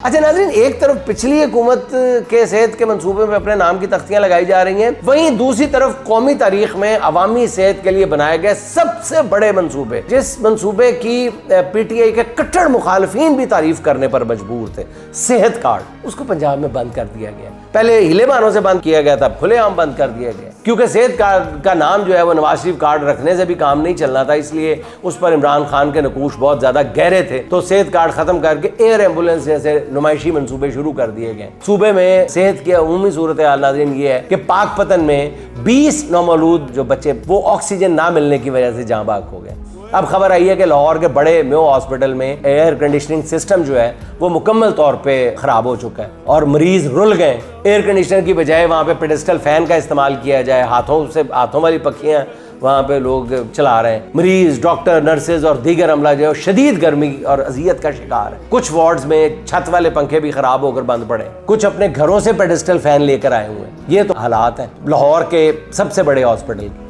अच्छा नाज़रीन, एक तरफ पिछली हुकूमत के सेहत के मंसूबे में अपने नाम की तख्तियां लगाई जा रही हैं, वहीं दूसरी तरफ कौमी तारीख में अवामी सेहत के लिए बनाए गए सबसे बड़े मंसूबे, जिस मंसूबे की पीटीआई के कट्टर मुखालफीन भी तारीफ करने पर मजबूर थे, सेहत कार्ड, उसको पंजाब में बंद कर दिया गया। पहले हिले बहानों से बंद किया गया था, खुलेआम बंद कर दिया गया, क्योंकि सेहत कार्ड का नाम जो है वो नवाज शरीफ कार्ड रखने से भी काम नहीं चलना था, इसलिए उस पर इमरान खान के नकूश बहुत ज्यादा गहरे थे। तो सेहत कार्ड खत्म करके एयर एम्बुलेंस जैसे नुमाइशी मंसूबे शुरू कर दिए गए। सूबे में सेहत की अमूमी सूरत हाल नाज़रीन ये है कि पाकपतन में 20 नौमौलूद जो बच्चे वो ऑक्सीजन ना मिलने की वजह से जाँ बाग हो गए। अब खबर आई है कि लाहौर के बड़े मेयो हॉस्पिटल में एयर कंडीशनिंग सिस्टम जो है वो मुकम्मल तौर पे खराब हो चुका है और मरीज रुल गए। एयर कंडीशनर की बजाय वहाँ पे पेडेस्टल फैन का इस्तेमाल किया जाए, हाथों वाली पखियाँ वहाँ पे लोग चला रहे हैं। मरीज, डॉक्टर, नर्सेज और दीगर अमला जो है शदीद गर्मी और अजियत का शिकार है। कुछ वार्ड्स में छत वाले पंखे भी खराब होकर बंद पड़े, कुछ अपने घरों से पेडेस्टल फैन लेकर आए हुए हैं। ये तो हालात है लाहौर के सबसे बड़े हॉस्पिटल के।